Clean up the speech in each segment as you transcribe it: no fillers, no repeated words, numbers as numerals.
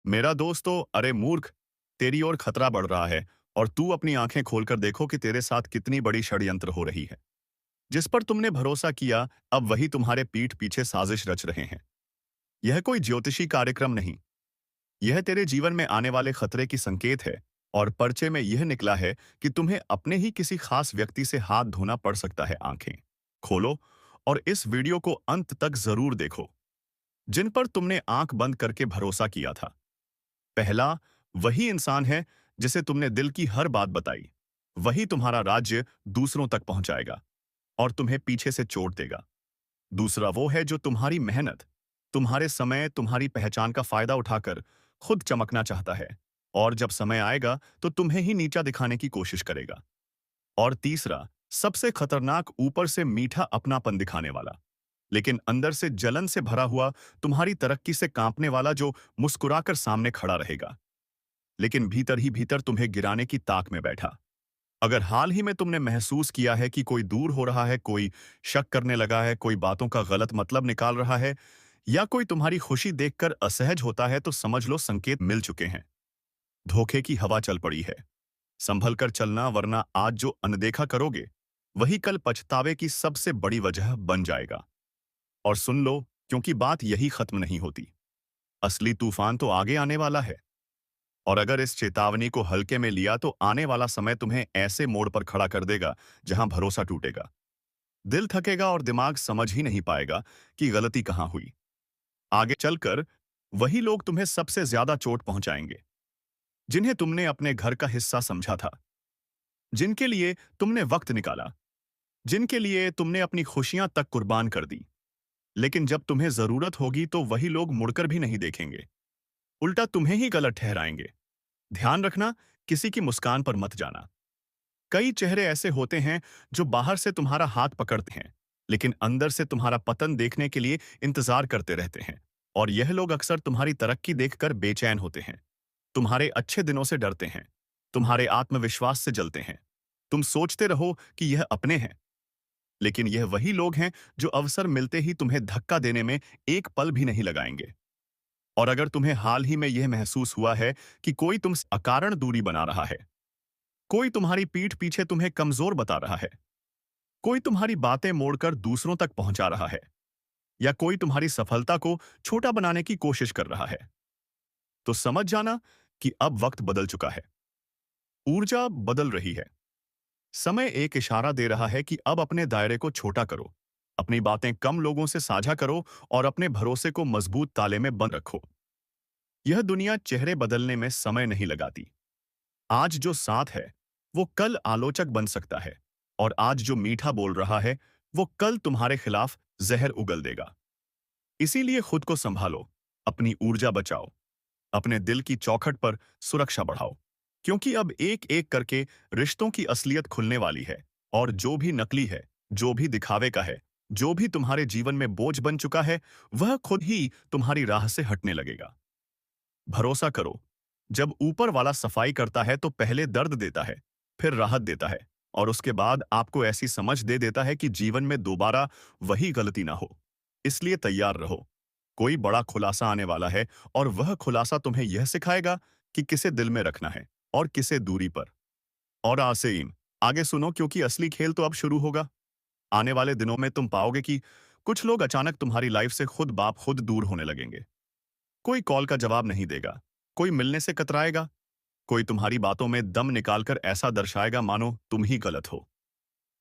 मेरा दोस्त तो अरे मूर्ख, तेरी ओर खतरा बढ़ रहा है और तू अपनी आंखें खोलकर देखो कि तेरे साथ कितनी बड़ी षड्यंत्र हो रही है। जिस पर तुमने भरोसा किया, अब वही तुम्हारे पीठ पीछे साजिश रच रहे हैं। यह कोई ज्योतिषी कार्यक्रम नहीं, यह तेरे जीवन में आने वाले खतरे की संकेत है। और पर्चे में यह निकला है कि तुम्हें अपने ही किसी खास व्यक्ति से हाथ धोना पड़ सकता है। आंखें खोलो और इस वीडियो को अंत तक जरूर देखो। जिन पर तुमने आंख बंद करके भरोसा किया था, पहला वही इंसान है जिसे तुमने दिल की हर बात बताई। वही तुम्हारा राज्य दूसरों तक पहुंचाएगा और तुम्हें पीछे से चोट देगा। दूसरा वो है जो तुम्हारी मेहनत, तुम्हारे समय, तुम्हारी पहचान का फायदा उठाकर खुद चमकना चाहता है और जब समय आएगा तो तुम्हें ही नीचा दिखाने की कोशिश करेगा। और तीसरा, सबसे खतरनाक, ऊपर से मीठा अपनापन दिखाने वाला, लेकिन अंदर से जलन से भरा हुआ, तुम्हारी तरक्की से कांपने वाला, जो मुस्कुराकर सामने खड़ा रहेगा लेकिन भीतर ही भीतर तुम्हें गिराने की ताक में बैठा। अगर हाल ही में तुमने महसूस किया है कि कोई दूर हो रहा है, कोई शक करने लगा है, कोई बातों का गलत मतलब निकाल रहा है, या कोई तुम्हारी खुशी देखकर असहज होता है, तो समझ लो संकेत मिल चुके हैं। धोखे की हवा चल पड़ी है। संभल कर चलना, वरना आज जो अनदेखा करोगे वही कल पछतावे की सबसे बड़ी वजह बन जाएगा। और सुन लो, क्योंकि बात यही खत्म नहीं होती। असली तूफान तो आगे आने वाला है। और अगर इस चेतावनी को हल्के में लिया तो आने वाला समय तुम्हें ऐसे मोड़ पर खड़ा कर देगा जहां भरोसा टूटेगा, दिल थकेगा और दिमाग समझ ही नहीं पाएगा कि गलती कहां हुई। आगे चलकर वही लोग तुम्हें सबसे ज्यादा चोट पहुंचाएंगे, जिन्हें तुमने अपने घर का हिस्सा समझा था, जिनके लिए तुमने वक्त निकाला, जिनके लिए तुमने अपनी खुशियां तक कुर्बान कर दी। लेकिन जब तुम्हें जरूरत होगी तो वही लोग मुड़कर भी नहीं देखेंगे, उल्टा तुम्हें ही गलत ठहराएंगे। ध्यान रखना, किसी की मुस्कान पर मत जाना। कई चेहरे ऐसे होते हैं जो बाहर से तुम्हारा हाथ पकड़ते हैं, लेकिन अंदर से तुम्हारा पतन देखने के लिए इंतजार करते रहते हैं। और यह लोग अक्सर तुम्हारी तरक्की देखकर बेचैन होते हैं, तुम्हारे अच्छे दिनों से डरते हैं, तुम्हारे आत्मविश्वास से जलते हैं। तुम सोचते रहो कि यह अपने हैं, लेकिन यह वही लोग हैं जो अवसर मिलते ही तुम्हें धक्का देने में एक पल भी नहीं लगाएंगे। और अगर तुम्हें हाल ही में यह महसूस हुआ है कि कोई तुमसे अकारण दूरी बना रहा है, कोई तुम्हारी पीठ पीछे तुम्हें कमजोर बता रहा है, कोई तुम्हारी बातें मोड़कर दूसरों तक पहुंचा रहा है, या कोई तुम्हारी सफलता को छोटा बनाने की कोशिश कर रहा है, तो समझ जाना कि अब वक्त बदल चुका है। ऊर्जा बदल रही है। समय एक इशारा दे रहा है कि अब अपने दायरे को छोटा करो, अपनी बातें कम लोगों से साझा करो और अपने भरोसे को मजबूत ताले में बंद रखो। यह दुनिया चेहरे बदलने में समय नहीं लगाती। आज जो साथ है वो कल आलोचक बन सकता है, और आज जो मीठा बोल रहा है वो कल तुम्हारे खिलाफ जहर उगल देगा। इसीलिए खुद को संभालो, अपनी ऊर्जा बचाओ, अपने दिल की चौखट पर सुरक्षा बढ़ाओ, क्योंकि अब एक एक करके रिश्तों की असलियत खुलने वाली है। और जो भी नकली है, जो भी दिखावे का है, जो भी तुम्हारे जीवन में बोझ बन चुका है, वह खुद ही तुम्हारी राह से हटने लगेगा। भरोसा करो, जब ऊपर वाला सफाई करता है तो पहले दर्द देता है, फिर राहत देता है, और उसके बाद आपको ऐसी समझ दे देता है कि जीवन में दोबारा वही गलती ना हो। इसलिए तैयार रहो, कोई बड़ा खुलासा आने वाला है, और वह खुलासा तुम्हें यह सिखाएगा कि किसे दिल में रखना है और किसे दूरी पर। और आसेम, आगे सुनो, क्योंकि असली खेल तो अब शुरू होगा। आने वाले दिनों में तुम पाओगे कि कुछ लोग अचानक तुम्हारी लाइफ से खुद बाप खुद दूर होने लगेंगे। कोई कॉल का जवाब नहीं देगा, कोई मिलने से कतराएगा, कोई तुम्हारी बातों में दम निकालकर ऐसा दर्शाएगा मानो तुम ही गलत हो।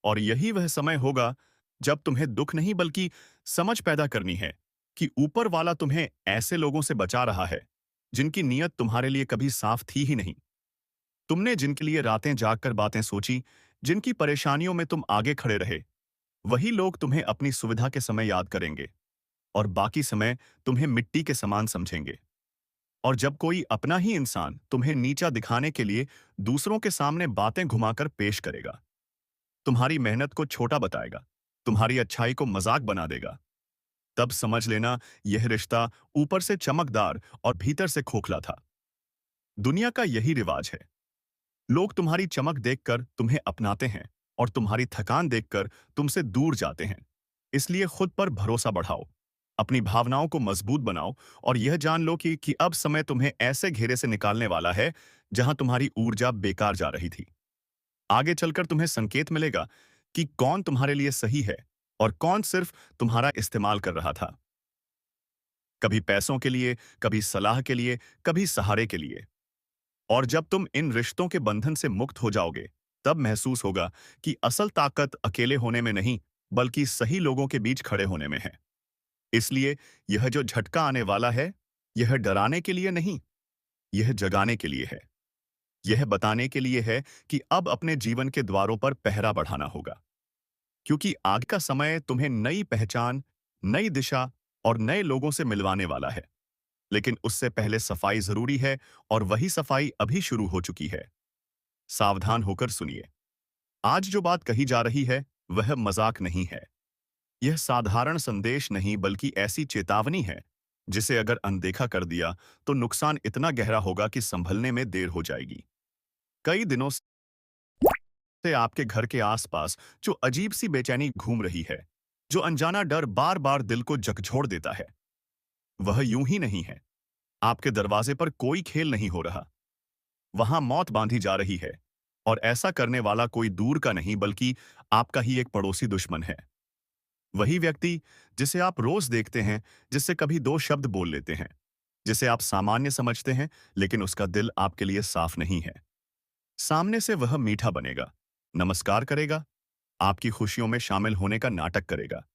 और यही वह समय होगा जब तुम्हें दुख नहीं बल्कि समझ पैदा करनी है कि ऊपर वाला तुम्हें ऐसे लोगों से बचा रहा है जिनकी नीयत तुम्हारे लिए कभी साफ थी ही नहीं। तुमने जिनके लिए रातें जागकर बातें सोची, जिनकी परेशानियों में तुम आगे खड़े रहे, वही लोग तुम्हें अपनी सुविधा के समय याद करेंगे और बाकी समय तुम्हें मिट्टी के समान समझेंगे। और जब कोई अपना ही इंसान तुम्हें नीचा दिखाने के लिए दूसरों के सामने बातें घुमाकर पेश करेगा, तुम्हारी मेहनत को छोटा बताएगा, तुम्हारी अच्छाई को मजाक बना देगा, तब समझ लेना यह रिश्ता ऊपर से चमकदार और भीतर से खोखला था। दुनिया का यही रिवाज है। लोग तुम्हारी चमक देखकर तुम्हें अपनाते हैं और तुम्हारी थकान देखकर तुमसे दूर जाते हैं। इसलिए खुद पर भरोसा बढ़ाओ, अपनी भावनाओं को मजबूत बनाओ और यह जान लो कि अब समय तुम्हें ऐसे घेरे से निकालने वाला है जहां तुम्हारी ऊर्जा बेकार जा रही थी। आगे चलकर तुम्हें संकेत मिलेगा कि कौन तुम्हारे लिए सही है और कौन सिर्फ तुम्हारा इस्तेमाल कर रहा था। कभी पैसों के लिए, कभी सलाह के लिए, कभी सहारे के लिए। और जब तुम इन रिश्तों के बंधन से मुक्त हो जाओगे, तब महसूस होगा कि असल ताकत अकेले होने में नहीं, बल्कि सही लोगों के बीच खड़े होने में है। इसलिए यह जो झटका आने वाला है, यह डराने के लिए नहीं, यह जगाने के लिए है। यह बताने के लिए है कि अब अपने जीवन के द्वारों पर पहरा बढ़ाना होगा। क्योंकि आगे का समय तुम्हें नई पहचान, नई दिशा और नए लोगों से मिलवाने वाला है। लेकिन उससे पहले सफाई जरूरी है और वही सफाई अभी शुरू हो चुकी है। सावधान होकर सुनिए। आज जो बात कही जा रही है, वह मजाक नहीं है। यह साधारण संदेश नहीं बल्कि ऐसी चेतावनी है, जिसे अगर अनदेखा कर दिया, तो नुकसान इतना गहरा होगा कि संभलने में देर हो जाएगी। कई दिनों से आपके घर के आसपास जो अजीब सी बेचैनी घूम रही है, जो अनजाना डर बार बार दिल को झकझोर देता है, वह यूं ही नहीं है। आपके दरवाजे पर कोई खेल नहीं हो रहा। वहां मौत बांधी जा रही है। और ऐसा करने वाला कोई दूर का नहीं बल्कि आपका ही एक पड़ोसी दुश्मन है। वही व्यक्ति जिसे आप रोज देखते हैं, जिससे कभी दो शब्द बोल लेते हैं, जिसे आप सामान्य समझते हैं, लेकिन उसका दिल आपके लिए साफ नहीं है। सामने से वह मीठा बनेगा, नमस्कार करेगा, आपकी खुशियों में शामिल होने का नाटक करेगा।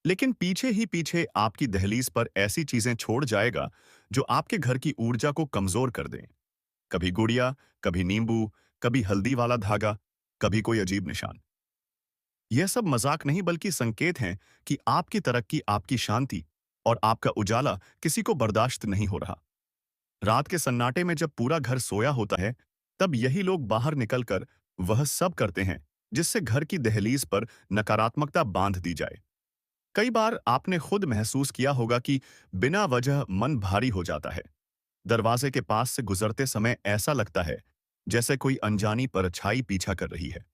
लेकिन पीछे ही पीछे आपकी दहलीज पर ऐसी चीजें छोड़ जाएगा जो आपके घर की ऊर्जा को कमजोर कर दें। कभी गुड़िया, कभी नींबू, कभी हल्दी वाला धागा, कभी कोई अजीब निशान। यह सब मजाक नहीं बल्कि संकेत हैं कि आपकी तरक्की, आपकी शांति और आपका उजाला किसी को बर्दाश्त नहीं हो रहा। रात के सन्नाटे में जब पूरा घर सोया होता है, तब यही लोग बाहर निकलकर वह सब करते हैं जिससे घर की दहलीज पर नकारात्मकता बांध दी जाए। कई बार आपने खुद महसूस किया होगा कि बिना वजह मन भारी हो जाता है। दरवाजे के पास से गुजरते समय ऐसा लगता है जैसे कोई अनजानी परछाई पीछा कर रही है।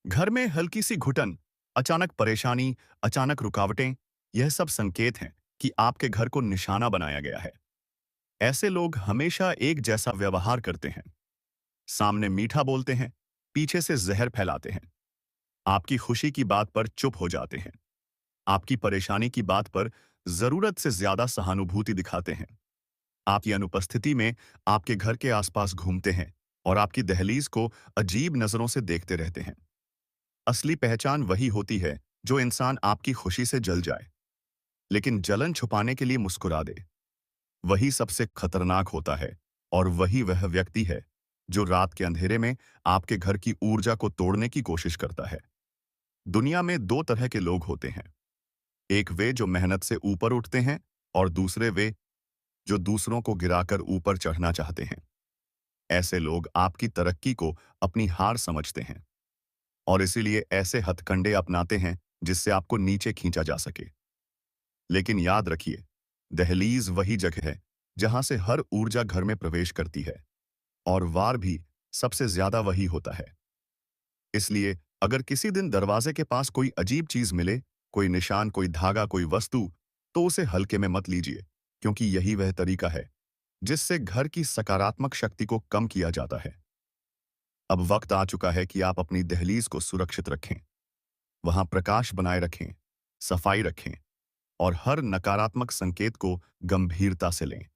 घर में हल्की सी घुटन, अचानक परेशानी, अचानक रुकावटें, यह सब संकेत हैं कि आपके घर को निशाना बनाया गया है। ऐसे लोग हमेशा एक जैसा व्यवहार करते हैं। सामने मीठा बोलते हैं, पीछे से जहर फैलाते हैं। आपकी खुशी की बात पर चुप हो जाते हैं। आपकी परेशानी की बात पर जरूरत से ज्यादा सहानुभूति दिखाते हैं। आपकी अनुपस्थिति में आपके घर के आसपास घूमते हैं और आपकी दहलीज को अजीब नजरों से देखते रहते हैं। असली पहचान वही होती है जो इंसान आपकी खुशी से जल जाए, लेकिन जलन छुपाने के लिए मुस्कुरा दे। वही सबसे खतरनाक होता है और वही वह व्यक्ति है जो रात के अंधेरे में आपके घर की ऊर्जा को तोड़ने की कोशिश करता है। दुनिया में दो तरह के लोग होते हैं। एक वे जो मेहनत से ऊपर उठते हैं और दूसरे वे जो दूसरों को गिराकर ऊपर चढ़ना चाहते हैं। ऐसे लोग आपकी तरक्की को अपनी हार समझते हैं और इसीलिए ऐसे हथकंडे अपनाते हैं जिससे आपको नीचे खींचा जा सके। लेकिन याद रखिए, दहलीज वही जगह है जहां से हर ऊर्जा घर में प्रवेश करती है और वार भी सबसे ज्यादा वही होता है। इसलिए अगर किसी दिन दरवाजे के पास कोई अजीब चीज मिले, कोई निशान, कोई धागा, कोई वस्तु, तो उसे हल्के में मत लीजिए, क्योंकि यही वह तरीका है जिससे घर की सकारात्मक शक्ति को कम किया जाता है। अब वक्त आ चुका है कि आप अपनी दहलीज को सुरक्षित रखें, वहां प्रकाश बनाए रखें, सफाई रखें और हर नकारात्मक संकेत को गंभीरता से लें।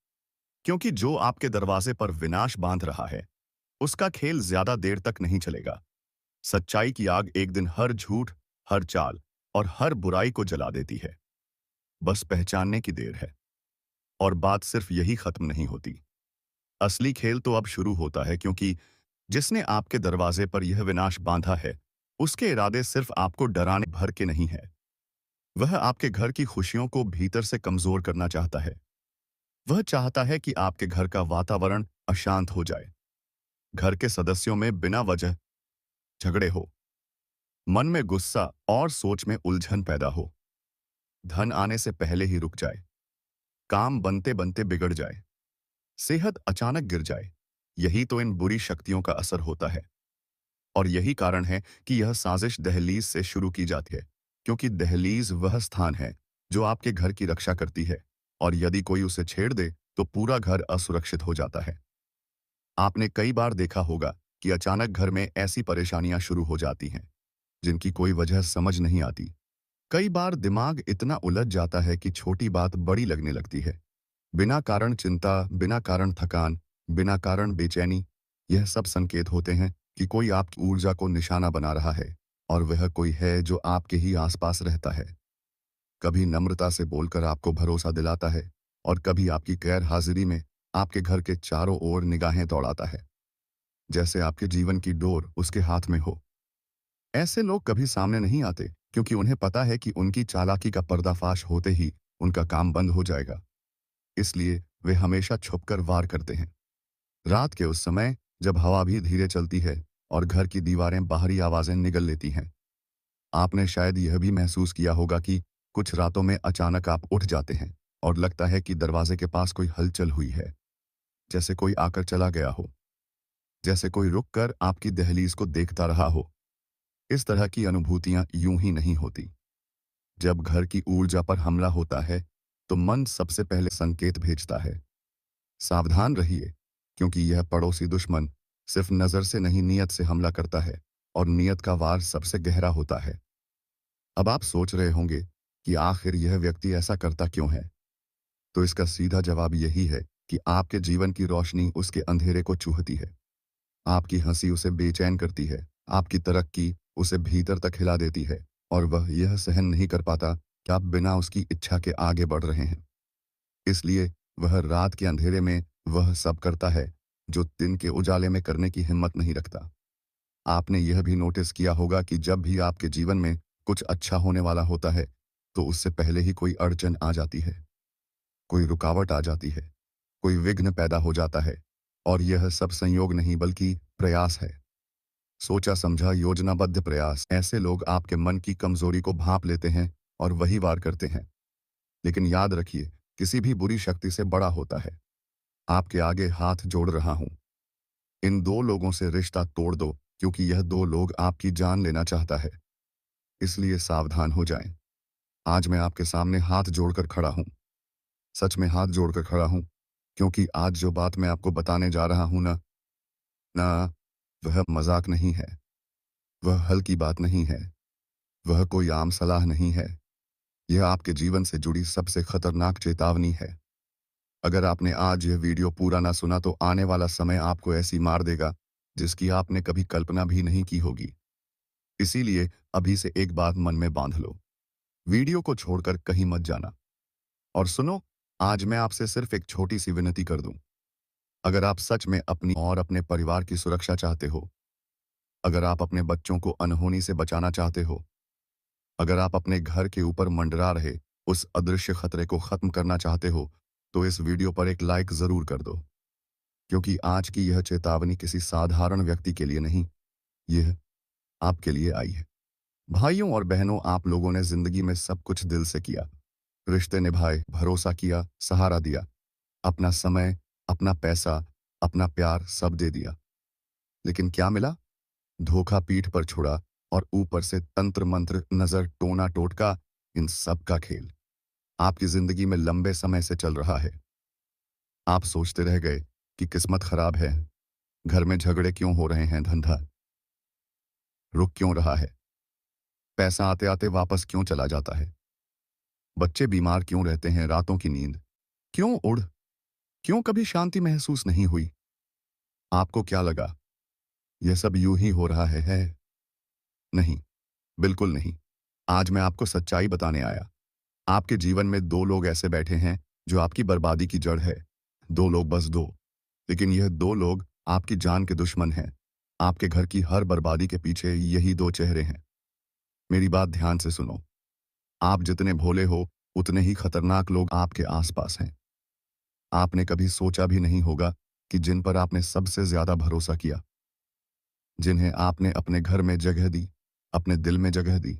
क्योंकि जो आपके दरवाजे पर विनाश बांध रहा है, उसका खेल ज्यादा देर तक नहीं चलेगा। सच्चाई की आग एक दिन हर झूठ, हर चाल और हर बुराई को जला देती है। बस पहचानने की देर है। और बात सिर्फ यही खत्म नहीं होती। असली खेल तो अब शुरू होता है, क्योंकि जिसने आपके दरवाजे पर यह विनाश बांधा है, उसके इरादे सिर्फ आपको डराने भर के नहीं है। वह आपके घर की खुशियों को भीतर से कमजोर करना चाहता है। वह चाहता है कि आपके घर का वातावरण अशांत हो जाए, घर के सदस्यों में बिना वजह झगड़े हो, मन में गुस्सा और सोच में उलझन पैदा हो, धन आने से पहले ही रुक जाए, काम बनते बनते बिगड़ जाए, सेहत अचानक गिर जाए। यही तो इन बुरी शक्तियों का असर होता है। और यही कारण है कि यह साजिश दहलीज से शुरू की जाती है, क्योंकि दहलीज वह स्थान है जो आपके घर की रक्षा करती है, और यदि कोई उसे छेड़ दे तो पूरा घर असुरक्षित हो जाता है। आपने कई बार देखा होगा कि अचानक घर में ऐसी परेशानियां शुरू हो जाती हैं जिनकी कोई वजह समझ नहीं आती। कई बार दिमाग इतना उलझ जाता है कि छोटी बात बड़ी लगने लगती है। बिना कारण चिंता, बिना कारण थकान, बिना कारण बेचैनी। यह सब संकेत होते हैं कि कोई आपकी ऊर्जा को निशाना बना रहा है, और वह कोई है जो आपके ही आसपास रहता है। कभी नम्रता से बोलकर आपको भरोसा दिलाता है, और कभी आपकी गैर हाजिरी में आपके घर के चारों ओर निगाहें दौड़ाता है, जैसे आपके जीवन की डोर उसके हाथ में हो। ऐसे लोग कभी सामने नहीं आते, क्योंकि उन्हें पता है कि उनकी चालाकी का पर्दाफाश होते ही उनका काम बंद हो जाएगा। इसलिए वे हमेशा छुपकर वार करते हैं। रात के उस समय, जब हवा भी धीरे चलती है और घर की दीवारें बाहरी आवाजें निगल लेती हैं, आपने शायद यह भी महसूस किया होगा कि कुछ रातों में अचानक आप उठ जाते हैं और लगता है कि दरवाजे के पास कोई हलचल हुई है, जैसे कोई आकर चला गया हो, जैसे कोई रुक कर आपकी दहलीज को देखता रहा हो। इस तरह की अनुभूतियां यूं ही नहीं होती। जब घर की ऊर्जा पर हमला होता है, तो मन सबसे पहले संकेत भेजता है, सावधान रहिए, क्योंकि यह पड़ोसी दुश्मन सिर्फ नजर से नहीं, नियत से हमला करता है, और नियत का वार सबसे गहरा होता है। अब आप सोच रहे होंगे कि आखिर यह व्यक्ति ऐसा करता क्यों है? तो इसका सीधा जवाब यही है कि आपके जीवन की रोशनी उसके अंधेरे को चूहती है। आपकी हंसी उसे बेचैन करती है, आपकी तरक्की उसे भीतर तक हिला देती है, और वह यह सहन नहीं कर पाता कि आप बिना उसकी इच्छा के आगे बढ़ रहे हैं। इसलिए वह रात के अंधेरे में वह सब करता है जो दिन के उजाले में करने की हिम्मत नहीं रखता। आपने यह भी नोटिस किया होगा कि जब भी आपके जीवन में कुछ अच्छा होने वाला होता है, तो उससे पहले ही कोई अड़चन आ जाती है, कोई रुकावट आ जाती है, कोई विघ्न पैदा हो जाता है। और यह सब संयोग नहीं, बल्कि प्रयास है। सोचा समझा योजनाबद्ध प्रयास। ऐसे लोग आपके मन की कमजोरी को भांप लेते हैं और वही वार करते हैं। लेकिन याद रखिए, किसी भी बुरी शक्ति से बड़ा होता है। आपके आगे हाथ जोड़ रहा हूं, इन दो लोगों से रिश्ता तोड़ दो, क्योंकि यह दो लोग आपकी जान लेना चाहता है। इसलिए सावधान हो जाएं। आज मैं आपके सामने हाथ जोड़कर खड़ा हूं, सच में हाथ जोड़कर खड़ा हूं, क्योंकि आज जो बात मैं आपको बताने जा रहा हूं ना ना वह मजाक नहीं है, वह हल्की बात नहीं है, वह कोई आम सलाह नहीं है। यह आपके जीवन से जुड़ी सबसे खतरनाक चेतावनी है। अगर आपने आज यह वीडियो पूरा ना सुना, तो आने वाला समय आपको ऐसी मार देगा जिसकी आपने कभी कल्पना भी नहीं की होगी। इसीलिए अभी से एक बात मन में बांध लो, वीडियो को छोड़कर कहीं मत जाना। और सुनो, आज मैं आपसे सिर्फ एक छोटी सी विनती कर दूं। अगर आप सच में अपनी और अपने परिवार की सुरक्षा चाहते हो, अगर आप अपने बच्चों को अनहोनी से बचाना चाहते हो, अगर आप अपने घर के ऊपर मंडरा रहे उस अदृश्य खतरे को खत्म करना चाहते हो, तो इस वीडियो पर एक लाइक जरूर कर दो। क्योंकि आज की यह चेतावनी किसी साधारण व्यक्ति के लिए नहीं, यह आपके लिए आई है। भाइयों और बहनों, आप लोगों ने जिंदगी में सब कुछ दिल से किया, रिश्ते निभाए, भरोसा किया, सहारा दिया, अपना समय, अपना पैसा, अपना प्यार सब दे दिया। लेकिन क्या मिला? धोखा पीठ पर छुड़ा, और ऊपर से तंत्र मंत्र, नजर, टोना टोटका, इन सब का खेल आपकी जिंदगी में लंबे समय से चल रहा है। आप सोचते रह गए कि किस्मत खराब है, घर में झगड़े क्यों हो रहे हैं, धंधा रुक क्यों रहा है, पैसा आते आते वापस क्यों चला जाता है, बच्चे बीमार क्यों रहते हैं, रातों की नींद क्यों उड़, क्यों कभी शांति महसूस नहीं हुई। आपको क्या लगा यह सब यूं ही हो रहा है? नहीं, बिल्कुल नहीं। आज मैं आपको सच्चाई बताने आया। आपके जीवन में दो लोग ऐसे बैठे हैं जो आपकी बर्बादी की जड़ है। दो लोग, बस दो। लेकिन यह दो लोग आपकी जान के दुश्मन हैं। आपके घर की हर बर्बादी के पीछे यही दो चेहरे हैं। मेरी बात ध्यान से सुनो। आप जितने भोले हो, उतने ही खतरनाक लोग आपके आसपास हैं। आपने कभी सोचा भी नहीं होगा कि जिन पर आपने सबसे ज्यादा भरोसा किया, जिन्हें आपने अपने घर में जगह दी, अपने दिल में जगह दी,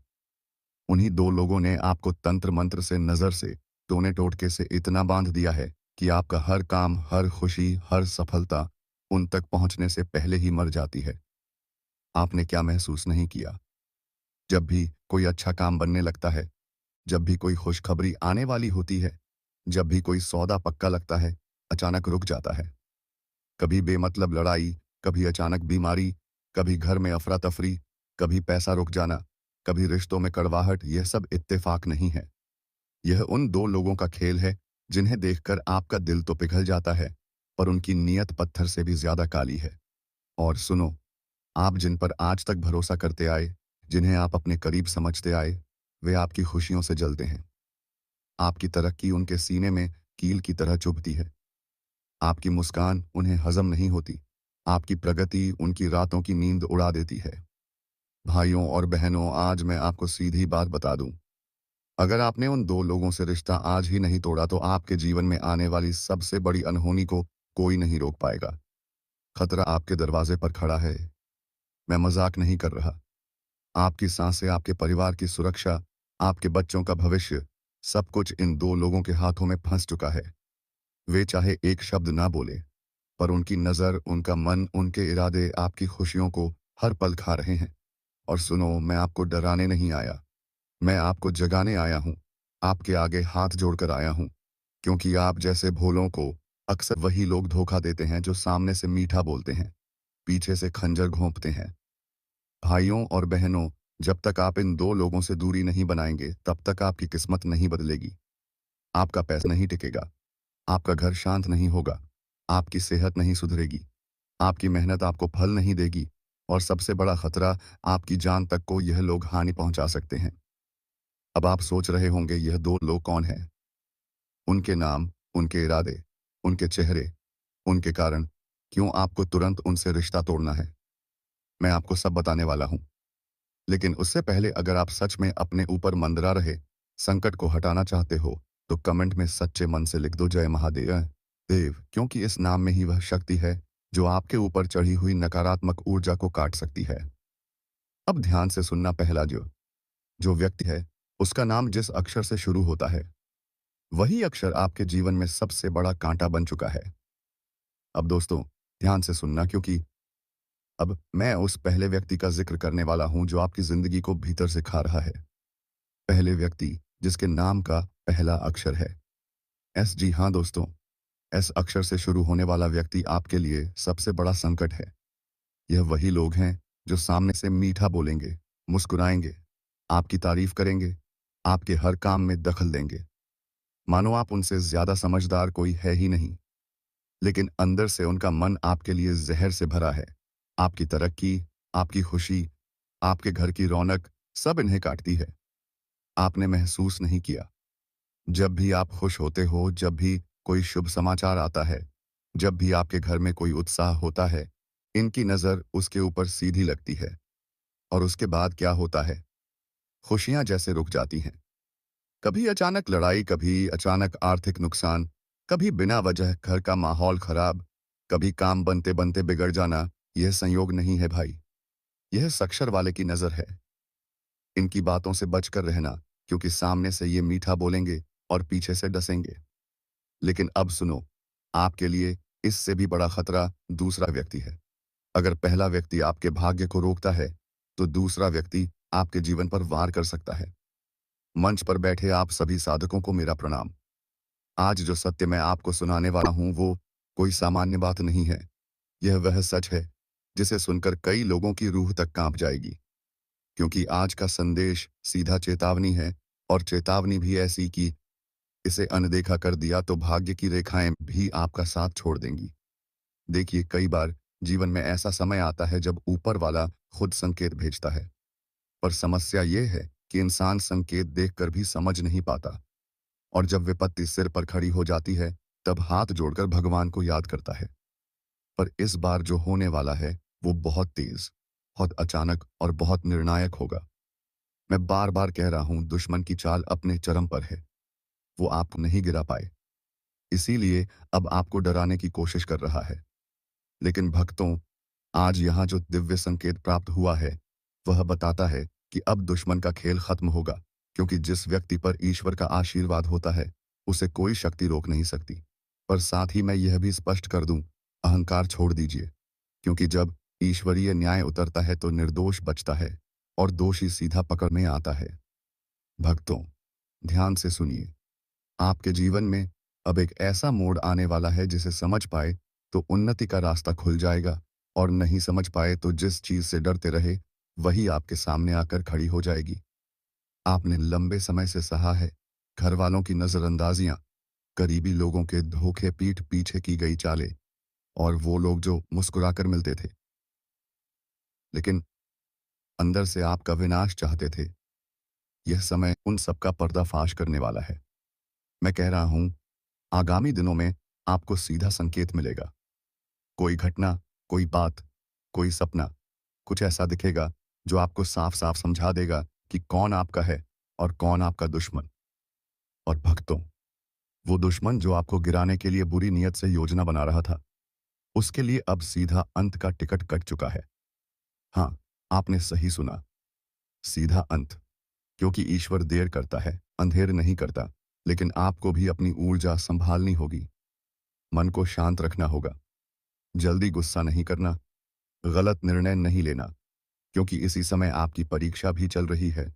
उन्हीं दो लोगों ने आपको तंत्र मंत्र से, नजर से, टोने टोटके से इतना बांध दिया है कि आपका हर काम, हर खुशी, हर सफलता उन तक पहुंचने से पहले ही मर जाती है। आपने क्या महसूस नहीं किया? जब भी कोई अच्छा काम बनने लगता है, जब भी कोई खुशखबरी आने वाली होती है, जब भी कोई सौदा पक्का लगता है, अचानक रुक जाता है। कभी बेमतलब लड़ाई, कभी अचानक बीमारी, कभी घर में अफरा-तफरी, कभी पैसा रुक जाना, कभी रिश्तों में कड़वाहट, यह सब इत्तेफाक नहीं है। यह उन दो लोगों का खेल है, जिन्हें देखकर आपका दिल तो पिघल जाता है, पर उनकी नीयत पत्थर से भी ज्यादा काली है। और सुनो, आप जिन पर आज तक भरोसा करते आए, जिन्हें आप अपने करीब समझते आए, वे आपकी खुशियों से जलते हैं। आपकी तरक्की उनके सीने में कील की तरह चुभती है। आपकी मुस्कान उन्हें हजम नहीं होती। आपकी प्रगति उनकी रातों की नींद उड़ा देती है। भाइयों और बहनों, आज मैं आपको सीधी बात बता दूं। अगर आपने उन दो लोगों से रिश्ता आज ही नहीं तोड़ा, तो आपके जीवन में आने वाली सबसे बड़ी अनहोनी को कोई नहीं रोक पाएगा। खतरा आपके दरवाजे पर खड़ा है। मैं मजाक नहीं कर रहा। आपकी सांसें, आपके परिवार की सुरक्षा, आपके बच्चों का भविष्य, सब कुछ इन दो लोगों के हाथों में फंस चुका है। वे चाहे एक शब्द ना बोले, पर उनकी नज़र, उनका मन, उनके इरादे आपकी खुशियों को हर पल खा रहे हैं। और सुनो, मैं आपको डराने नहीं आया, मैं आपको जगाने आया हूँ। आपके आगे हाथ जोड़कर आया हूँ, क्योंकि आप जैसे भोलों को अक्सर वही लोग धोखा देते हैं जो सामने से मीठा बोलते हैं, पीछे से खंजर घोंपते हैं। भाइयों और बहनों, जब तक आप इन दो लोगों से दूरी नहीं बनाएंगे, तब तक आपकी किस्मत नहीं बदलेगी। आपका पैसा नहीं टिकेगा, आपका घर शांत नहीं होगा, आपकी सेहत नहीं सुधरेगी, आपकी मेहनत आपको फल नहीं देगी, और सबसे बड़ा खतरा, आपकी जान तक को यह लोग हानि पहुंचा सकते हैं। अब आप सोच रहे होंगे, यह दो लोग कौन हैं? उनके नाम, उनके इरादे, उनके चेहरे, उनके कारण, क्यों आपको तुरंत उनसे रिश्ता तोड़ना है? मैं आपको सब बताने वाला हूं। लेकिन उससे पहले, अगर आप सच में अपने ऊपर मंदरा रहे संकट को हटाना चाहते हो, तो कमेंट में सच्चे मन से लिख दो, जय महादेव देव, क्योंकि इस नाम में ही वह शक्ति है जो आपके ऊपर चढ़ी हुई नकारात्मक ऊर्जा को काट सकती है। अब ध्यान से सुनना। पहला जो जो व्यक्ति है, उसका नाम जिस अक्षर से शुरू होता है, वही अक्षर आपके जीवन में सबसे बड़ा कांटा बन चुका है। अब दोस्तों, ध्यान से सुनना, क्योंकि अब मैं उस पहले व्यक्ति का जिक्र करने वाला हूं जो आपकी जिंदगी को भीतर से खा रहा है। पहले व्यक्ति जिसके नाम का पहला अक्षर है एस। जी हाँ दोस्तों, एस अक्षर से शुरू होने वाला व्यक्ति आपके लिए सबसे बड़ा संकट है। यह वही लोग हैं जो सामने से मीठा बोलेंगे, मुस्कुराएंगे, आपकी तारीफ करेंगे, आपके हर काम में दखल देंगे, मानो आप उनसे ज्यादा समझदार कोई है ही नहीं। लेकिन अंदर से उनका मन आपके लिए जहर से भरा है। आपकी तरक्की, आपकी खुशी, आपके घर की रौनक, सब इन्हें काटती है। आपने महसूस नहीं किया, जब भी आप खुश होते हो, जब भी कोई शुभ समाचार आता है, जब भी आपके घर में कोई उत्साह होता है, इनकी नज़र उसके ऊपर सीधी लगती है। और उसके बाद क्या होता है? खुशियां जैसे रुक जाती हैं। कभी अचानक लड़ाई, कभी अचानक आर्थिक नुकसान, कभी बिना वजह घर का माहौल खराब, कभी काम बनते बनते बिगड़ जाना। यह संयोग नहीं है भाई, यह सक्षर वाले की नज़र है। इनकी बातों से बचकर रहना, क्योंकि सामने से ये मीठा बोलेंगे और पीछे से डसेंगे। लेकिन अब सुनो, आपके लिए इससे भी बड़ा खतरा दूसरा व्यक्ति है। अगर पहला व्यक्ति आपके भाग्य को रोकता है, तो दूसरा व्यक्ति आपके जीवन पर वार कर सकता है। मंच पर बैठे आप सभी साधकों को मेरा प्रणाम। आज जो सत्य मैं आपको सुनाने वाला हूं, वो कोई सामान्य बात नहीं है। यह वह सच है जिसे सुनकर कई लोगों की रूह तक कांप जाएगी, क्योंकि आज का संदेश सीधा चेतावनी है, और चेतावनी भी ऐसी कि इसे अनदेखा कर दिया तो भाग्य की रेखाएं भी आपका साथ छोड़ देंगी। देखिए, कई बार जीवन में ऐसा समय आता है जब ऊपर वाला खुद संकेत भेजता है, पर समस्या यह है कि इंसान संकेत देखकर भी समझ नहीं पाता, और जब विपत्ति सिर पर खड़ी हो जाती है, तब हाथ जोड़कर भगवान को याद करता है। पर इस बार जो होने वाला है, वो बहुत तेज, बहुत अचानक और बहुत निर्णायक होगा। मैं बार बार कह रहा हूं, दुश्मन की चाल अपने चरम पर है। वो आपको नहीं गिरा पाए, इसीलिए अब आपको डराने की कोशिश कर रहा है। लेकिन भक्तों, आज यहाँ जो दिव्य संकेत प्राप्त हुआ है, वह बताता है कि अब दुश्मन का खेल खत्म होगा, क्योंकि जिस व्यक्ति पर ईश्वर का आशीर्वाद होता है, उसे कोई शक्ति रोक नहीं सकती। पर साथ ही मैं यह भी स्पष्ट कर दूं, अहंकार छोड़ दीजिए, क्योंकि जब ईश्वरीय न्याय उतरता है तो निर्दोष बचता है और दोषी सीधा पकड़ में आता है। भक्तों, ध्यान से सुनिए। आपके जीवन में अब एक ऐसा मोड़ आने वाला है जिसे समझ पाए तो उन्नति का रास्ता खुल जाएगा, और नहीं समझ पाए तो जिस चीज से डरते रहे वही आपके सामने आकर खड़ी हो जाएगी। आपने लंबे समय से सहा है, घर वालों की नजरअंदाजियां, करीबी लोगों के धोखे, पीठ पीछे की गई चालें, और वो लोग जो मुस्कुराकर मिलते थे लेकिन अंदर से आपका विनाश चाहते थे। यह समय उन सबका पर्दाफाश करने वाला है। मैं कह रहा हूं, आगामी दिनों में आपको सीधा संकेत मिलेगा। कोई घटना, कोई बात, कोई सपना, कुछ ऐसा दिखेगा जो आपको साफ साफ समझा देगा कि कौन आपका है और कौन आपका दुश्मन। और भक्तों, वो दुश्मन जो आपको गिराने के लिए बुरी नीयत से योजना बना रहा था, उसके लिए अब सीधा अंत का टिकट कट चुका है। हाँ, आपने सही सुना, सीधा अंत। क्योंकि ईश्वर देर करता है, अंधेर नहीं करता। लेकिन आपको भी अपनी ऊर्जा संभालनी होगी, मन को शांत रखना होगा, जल्दी गुस्सा नहीं करना, गलत निर्णय नहीं लेना, क्योंकि इसी समय आपकी परीक्षा भी चल रही है।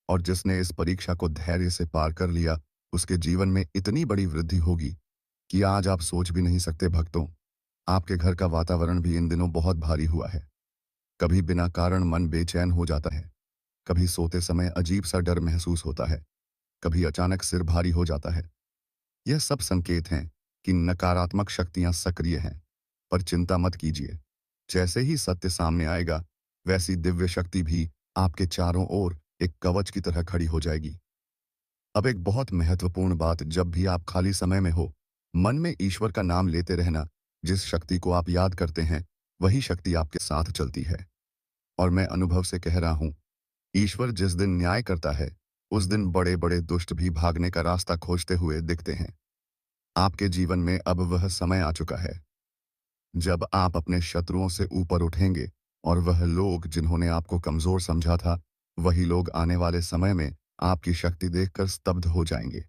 और जिसने इस परीक्षा को धैर्य से पार कर लिया, उसके जीवन में इतनी बड़ी वृद्धि होगी कि आज आप सोच भी नहीं सकते। भक्तों, आपके घर का वातावरण भी इन दिनों बहुत भारी हुआ है। कभी बिना कारण मन बेचैन हो जाता है, कभी सोते समय अजीब सा डर महसूस होता है, कभी अचानक सिर भारी हो जाता है। यह सब संकेत हैं कि नकारात्मक शक्तियां सक्रिय हैं। पर चिंता मत कीजिए, जैसे ही सत्य सामने आएगा, वैसी दिव्य शक्ति भी आपके चारों ओर एक कवच की तरह खड़ी हो जाएगी। अब एक बहुत महत्वपूर्ण बात, जब भी आप खाली समय में हो, मन में ईश्वर का नाम लेते रहना। जिस शक्ति को आप याद करते हैं, वही शक्ति आपके साथ चलती है। और मैं अनुभव से कह रहा हूं, ईश्वर जिस दिन न्याय करता है, उस दिन बड़े बड़े दुष्ट भी भागने का रास्ता खोजते हुए दिखते हैं। आपके जीवन में अब वह समय आ चुका है जब आप अपने शत्रुओं से ऊपर उठेंगे, और वह लोग जिन्होंने आपको कमजोर समझा था, वही लोग आने वाले समय में आपकी शक्ति देखकर स्तब्ध हो जाएंगे।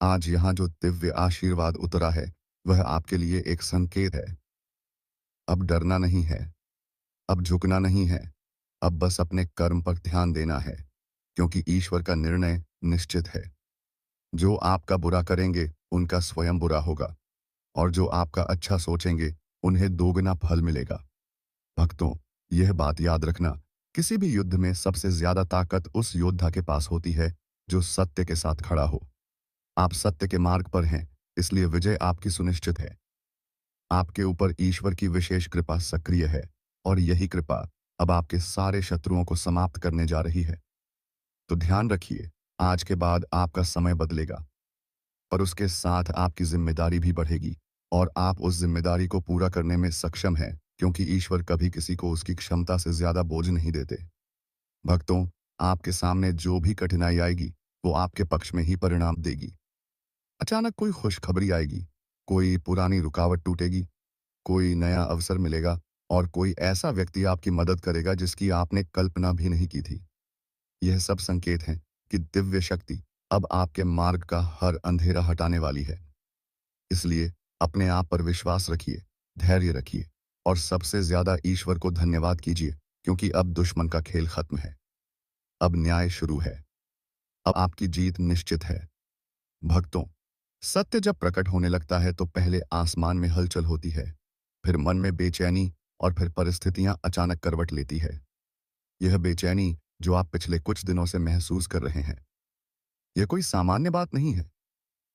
आज यहाँ जो दिव्य आशीर्वाद उतरा है, वह आपके लिए एक संकेत है। अब डरना नहीं है, अब झुकना नहीं है, अब बस अपने कर्म पर ध्यान देना है, क्योंकि ईश्वर का निर्णय निश्चित है। जो आपका बुरा करेंगे, उनका स्वयं बुरा होगा, और जो आपका अच्छा सोचेंगे, उन्हें दोगुना फल मिलेगा। भक्तों, यह बात याद रखना, किसी भी युद्ध में सबसे ज्यादा ताकत उस योद्धा के पास होती है जो सत्य के साथ खड़ा हो। आप सत्य के मार्ग पर हैं, इसलिए विजय आपकी सुनिश्चित है। आपके ऊपर ईश्वर की विशेष कृपा सक्रिय है, और यही कृपा अब आपके सारे शत्रुओं को समाप्त करने जा रही है। तो ध्यान रखिए, आज के बाद आपका समय बदलेगा, पर उसके साथ आपकी जिम्मेदारी भी बढ़ेगी। और आप उस जिम्मेदारी को पूरा करने में सक्षम हैं, क्योंकि ईश्वर कभी किसी को उसकी क्षमता से ज्यादा बोझ नहीं देते। भक्तों, आपके सामने जो भी कठिनाई आएगी, वो आपके पक्ष में ही परिणाम देगी। अचानक कोई खुशखबरी आएगी, कोई पुरानी रुकावट टूटेगी, कोई नया अवसर मिलेगा, और कोई ऐसा व्यक्ति आपकी मदद करेगा जिसकी आपने कल्पना भी नहीं की थी। यह सब संकेत हैं कि दिव्य शक्ति अब आपके मार्ग का हर अंधेरा हटाने वाली है। इसलिए अपने आप पर विश्वास रखिए, धैर्य रखिए, और सबसे ज्यादा ईश्वर को धन्यवाद कीजिए, क्योंकि अब दुश्मन का खेल खत्म है। अब न्याय शुरू है, अब आपकी जीत निश्चित है। भक्तों, सत्य जब प्रकट होने लगता है तो पहले आसमान में हलचल होती है, फिर मन में बेचैनी, और फिर परिस्थितियां अचानक करवट लेती है। यह बेचैनी जो आप पिछले कुछ दिनों से महसूस कर रहे हैं, यह कोई सामान्य बात नहीं है।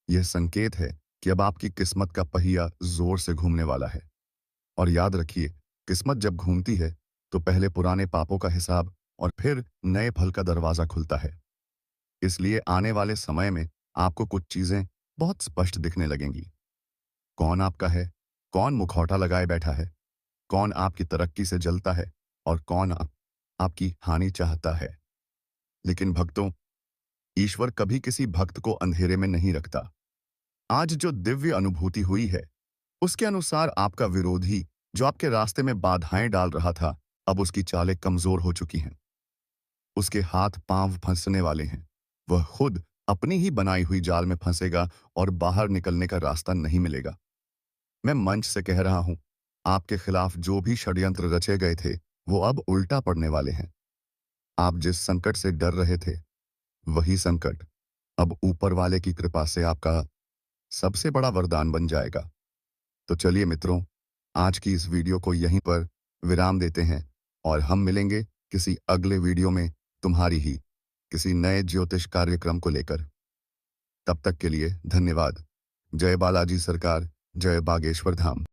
यह संकेत है कि अब आपकी किस्मत का पहिया जोर से घूमने वाला है। और याद रखिए, किस्मत जब घूमती है, तो पहले पुराने पापों का हिसाब और फिर नए फल का दरवाजा खुलता है। इसलिए आने वाले समय में आपको कुछ चीजें बहुत स्पष्ट दिखने लगेंगी। कौन आपका है, कौन मुखौटा लगाए बैठा है, कौन आपकी तरक्की से जलता है, और कौन आपकी हानि चाहता है। लेकिन भक्तों, ईश्वर कभी किसी भक्त को अंधेरे में नहीं रखता। आज जो दिव्य अनुभूति हुई है, उसके अनुसार आपका विरोधी जो आपके रास्ते में बाधाएं डाल रहा था, अब उसकी चालें कमजोर हो चुकी हैं। उसके हाथ पांव फंसने वाले हैं। वह खुद अपनी ही बनाई हुई जाल में फंसेगा, और बाहर निकलने का रास्ता नहीं मिलेगा। मैं मंच से कह रहा हूं, आपके खिलाफ जो भी षड्यंत्र रचे गए थे, वो अब उल्टा पड़ने वाले हैं। आप जिस संकट से डर रहे थे, वही संकट अब ऊपर वाले की कृपा से आपका सबसे बड़ा वरदान बन जाएगा। तो चलिए मित्रों, आज की इस वीडियो को यहीं पर विराम देते हैं और हम मिलेंगे किसी अगले वीडियो में तुम्हारी ही किसी नए ज्योतिष कार्यक्रम को लेकर। तब तक के लिए धन्यवाद। जय बालाजी सरकार, जय बागेश्वर धाम।